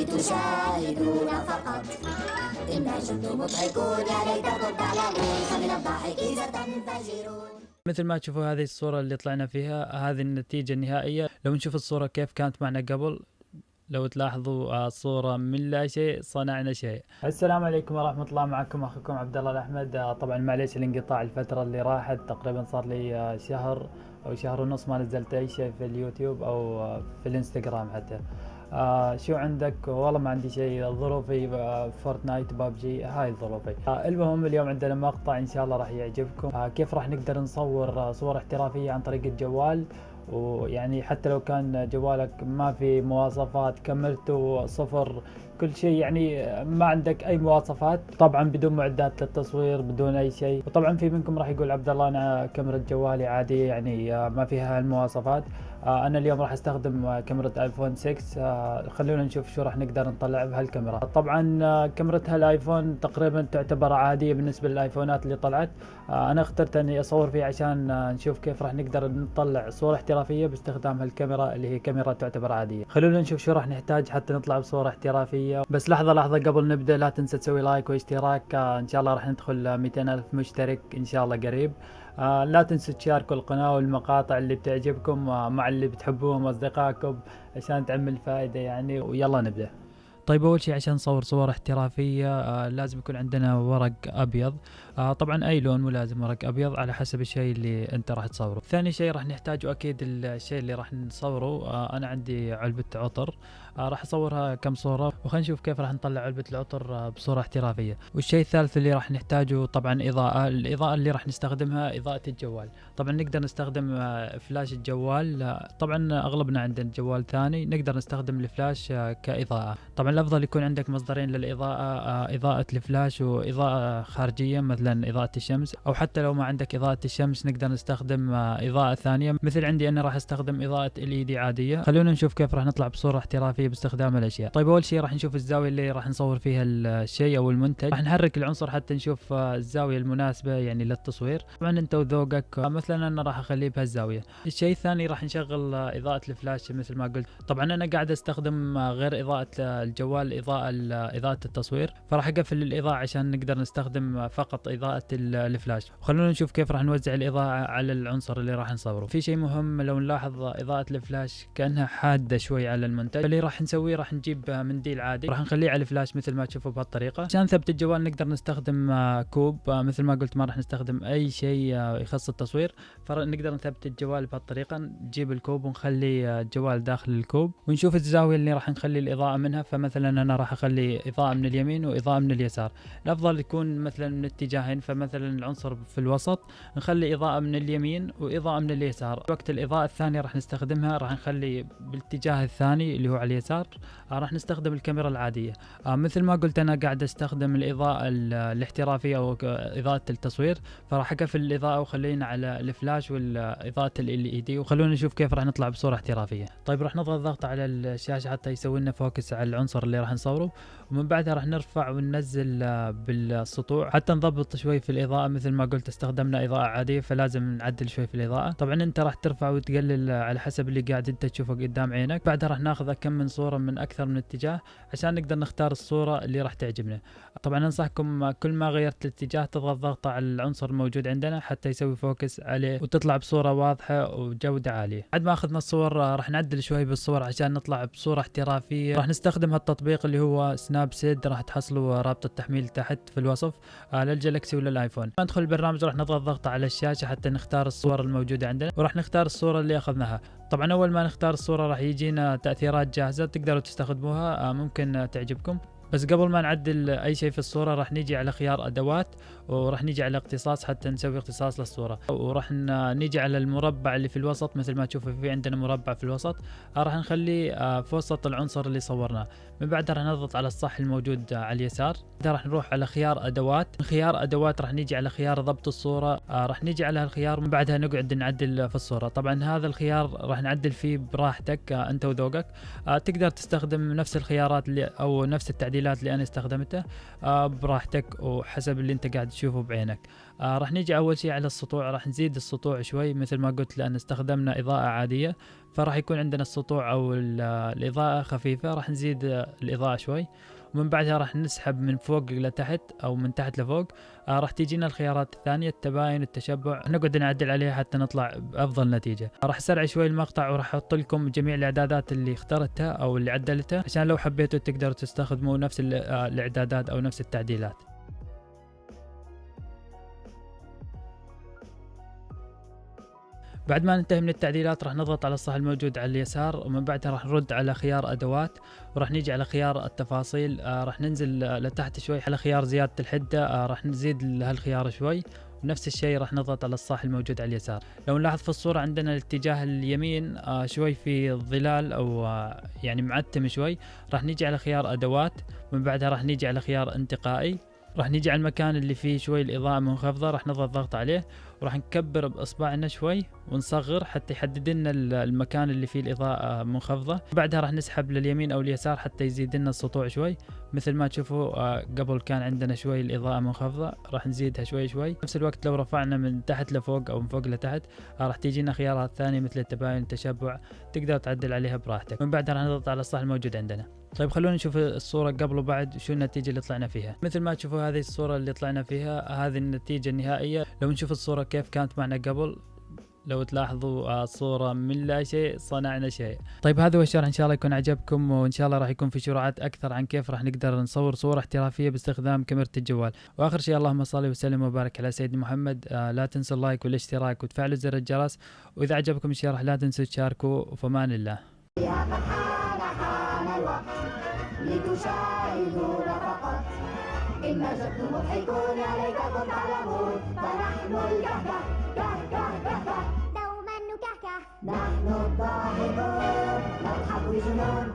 تشاهدون فقط. إن أنتم مضحكون يا ليتكم تعلمون، فمن الضحك ستنفجرون. مثل ما تشوفوا هذه الصورة اللي طلعنا فيها، هذه النتيجة النهائية. لو نشوف الصورة كيف كانت معنا قبل، لو تلاحظوا صورة من لا شيء صنعنا شيء. السلام عليكم ورحمة الله، معكم أخوكم عبد الله الأحمد. طبعا معليش الانقطاع الفترة اللي راحت، تقريبا صار لي شهر أو شهر ونص ما نزلت أي شيء في اليوتيوب أو في الانستغرام حتى. شو عندك؟ والله ما عندي شيء، ظروفي فورتنايت بابجي، هاي ظروفي. المهم اليوم عندنا مقطع إن شاء الله راح يعجبكم. كيف راح نقدر نصور صور احترافية عن طريق الجوال، ويعني حتى لو كان جوالك ما في مواصفات، كاميرته صفر، كل شيء يعني ما عندك اي مواصفات، طبعا بدون معدات للتصوير، بدون اي شيء. وطبعا في منكم راح يقول عبد الله انا كاميرا جوالي عادية يعني ما فيها المواصفات. انا اليوم راح استخدم كاميرا ايفون 6. خلونا نشوف شو راح نقدر نطلع بهالكاميرا. طبعا كاميرا هالايفون تقريبا تعتبر عادية بالنسبة للايفونات اللي طلعت. انا اخترت اني اصور فيه عشان نشوف كيف راح نقدر نطلع صورة احترافية باستخدام هالكاميرا اللي هي كاميرا تعتبر عادية. خلونا نشوف شو راح نحتاج حتى نطلع بصورة احترافية. بس لحظة قبل نبدأ، لا تنسى تسوي لايك واشتراك. ان شاء الله راح ندخل 200,000 مشترك ان شاء الله قريب. لا تنسوا تشاركوا القناة والمقاطع اللي بتعجبكم مع اللي بتحبوهم أصدقائكم عشان تعمل فائدة يعني. ويلا نبدأ. طيب أول شيء عشان نصور صور احترافية لازم يكون عندنا ورق أبيض. طبعا أي لون، مو لازم ورق أبيض، على حسب الشيء اللي أنت راح تصوره. ثاني شيء راح نحتاجه أكيد الشيء اللي راح نصوره. أنا عندي علبة عطر، راح أصورها كم صورة، وخلينا نشوف كيف راح نطلع علبة العطر بصورة احترافية. والشيء الثالث اللي راح نحتاجه طبعا إضاءة. الإضاءة اللي راح نستخدمها إضاءة الجوال. طبعا نقدر نستخدم فلاش الجوال، طبعا أغلبنا عندنا جوال ثاني، نقدر نستخدم الفلاش كإضاءة. طبعا الأفضل يكون عندك مصدرين للإضاءة، إضاءة الفلاش وإضاءة خارجية مثلا إضاءة الشمس، أو حتى لو ما عندك إضاءة الشمس نقدر نستخدم إضاءة ثانية. مثل عندي أنا راح أستخدم إضاءة LED عادية. خلونا نشوف كيف راح نطلع بصورة احترافية باستخدام الأشياء. طيب أول شيء راح نشوف الزاوية اللي راح نصور فيها الشيء أو المنتج. راح نحرك العنصر حتى نشوف الزاوية المناسبة يعني للتصوير. طبعا أنت وذوقك، مثلا أنا راح أخليه بهالزاوية. الشيء الثاني راح نشغل إضاءة الفلاش مثل ما قلت. طبعا أنا قاعد أستخدم غير إضاءة الجوال إضاءة التصوير، فراح أقفل الإضاءة عشان نقدر نستخدم فقط إضاءة الفلاش. وخلونا نشوف كيف راح نوزع الإضاءة على العنصر اللي راح نصوره. في شيء مهم، لو نلاحظ إضاءة الفلاش كأنها حادة شوي على المنتج، اللي راح نسويه راح نجيب منديل عادي، راح نخليه على الفلاش مثل ما تشوفوا بهالطريقة. عشان نثبت الجوال نقدر نستخدم كوب، مثل ما قلت ما راح نستخدم أي شيء يخص التصوير، فنقدر نثبت الجوال بهالطريقة. نجيب الكوب ونخلي الجوال داخل الكوب، ونشوف الزاوية اللي راح نخلي الإضاءة منها. فمثلا أنا راح أخلي إضاءة من اليمين وإضاءة من اليسار. الأفضل يكون مثلا من اتجاهين، فمثلا العنصر في الوسط نخلي إضاءة من اليمين وإضاءة من اليسار. وقت الإضاءة الثانية راح نستخدمها راح نخلي بالاتجاه الثاني اللي هو على اليسار. راح نستخدم الكاميرا العادية. مثل ما قلت أنا قاعد أستخدم الإضاءة الاحترافية أو إضاءة التصوير، فراح أقفل الإضاءة وخلينا على الفلاش والإضاءة LED. وخلونا نشوف كيف راح نطلع بصورة احترافية. طيب راح نضغط ضغط على الشاشة حتى يسوي لنا فوكس على العنصر اللي راح نصوره، ومن بعدها راح نرفع وننزل بالسطوع حتى نضبط شوي في الإضاءة. مثل ما قلت استخدمنا إضاءة عادية فلازم نعدل شوي في الإضاءة. طبعا أنت راح ترفع وتقلل على حسب اللي قاعد أنت تشوفه قدام عينك. بعدها راح ناخذ كم من صورة من أكثر من اتجاه عشان نقدر نختار الصورة اللي راح تعجبنا. طبعا أنصحكم كل ما غيرت الاتجاه تضغط ضغط على العنصر الموجود عندنا حتى يسوي فوكس عليه وتطلع بصورة واضحة وجودة عالية. بعد ما أخذنا الصور راح نعدل شوي بالصور عشان نطلع بصورة احترافية. راح نستخدم هالتطبيق اللي هو سناب سيد، راح تحصلوا رابط التحميل تحت في الوصف للجالكسي وللايفون. ندخل البرنامج راح نضغط ضغط على الشاشة حتى نختار الصور الموجودة عندنا، وراح نختار الصورة اللي أخذناها. طبعا أول ما نختار الصورة راح يجينا تأثيرات جاهزة تقدروا تستخدموها، ممكن تعجبكم. بس قبل ما نعدل اي شيء في الصورة راح نيجي على خيار ادوات، وراح نيجي على اختصاص حتى نسوي اختصاص للصورة، وراح نيجي على المربع اللي في الوسط. مثل ما تشوفوا في عندنا مربع في الوسط، راح نخليه في وسط العنصر اللي صورناه. من بعدها راح نضغط على الصح الموجود على اليسار. بعدها راح نروح على خيار ادوات. من خيار ادوات راح نيجي على خيار ضبط الصورة، راح نيجي على هالخيار. من بعدها نقعد نعدل في الصورة. طبعا هذا الخيار راح نعدل فيه براحتك انت وذوقك. تقدر تستخدم نفس الخيارات اللي او نفس التعديل التعديلات اللي انا استخدمتها براحتك وحسب اللي انت قاعد تشوفه بعينك. راح نيجي اول شيء على السطوع، راح نزيد السطوع شوي مثل ما قلت لان استخدمنا اضاءة عادية، فراح يكون عندنا السطوع او الاضاءة خفيفة، راح نزيد الاضاءة شوي، ومن بعدها راح نسحب من فوق لتحت او من تحت لفوق. راح تيجينا الخيارات الثانية التباين والتشبع، نقعد نعدل عليها حتى نطلع بافضل نتيجة. راح اسرع شوي المقطع وراح احط لكم جميع الاعدادات اللي اخترتها او اللي عدلتها عشان لو حبيتوا تقدروا تستخدموا نفس الاعدادات او نفس التعديلات. بعد ما ننتهي من التعديلات راح نضغط على الصح الموجود على اليسار، ومن بعدها راح نرد على خيار ادوات، وراح نيجي على خيار التفاصيل. راح ننزل لتحت شوي على خيار زيادة الحدة، راح نزيد هالخيار شوي، ونفس الشيء راح نضغط على الصح الموجود على اليسار. لو نلاحظ في الصورة عندنا الاتجاه اليمين شوي في الظلال او يعني معتم شوي، راح نيجي على خيار ادوات، ومن بعدها راح نيجي على خيار انتقائي، راح نيجي على المكان اللي فيه شوي الإضاءة منخفضة، راح نضغط ضغط عليه وراح نكبر بإصبعنا شوي ونصغر حتى يحدد لنا المكان اللي فيه الإضاءة منخفضة. بعدها راح نسحب لليمين أو اليسار حتى يزيد لنا السطوع شوي. مثل ما تشوفوا قبل كان عندنا شوي الإضاءة منخفضة، راح نزيدها شوي شوي. نفس الوقت لو رفعنا من تحت لفوق أو من فوق لتحت راح تيجينا خيارات ثانية مثل التباين التشبع، تقدر تعدل عليها براحتك. من بعدها راح نضغط على الصح الموجود عندنا. طيب خلونا نشوف الصورة قبل وبعد شو النتيجة اللي طلعنا فيها. مثل ما تشوفوا هذه الصورة اللي طلعنا فيها، هذه النتيجة النهائية. لو نشوف الصورة كيف كانت معنا قبل، لو تلاحظوا صورة من لا شيء صنعنا شيء. طيب هذا هو الشرح، ان شاء الله يكون عجبكم، وان شاء الله راح يكون في شروحات اكثر عن كيف راح نقدر نصور صورة احترافية باستخدام كاميرا الجوال. واخر شيء اللهم صل وسلم وبارك على سيدنا محمد. لا تنسوا اللايك والاشتراك وتفعلوا زر الجرس، واذا عجبكم الشرح لا تنسوا تشاركوا. وفمان الله. يا من حان الوقت لتشاهدون فقط، إن جد مضحكون يا ليتكم تعلمون، فنحن الكهكه كهكه دوما نكهكه، نحن الضاحكون نضحك بجنون.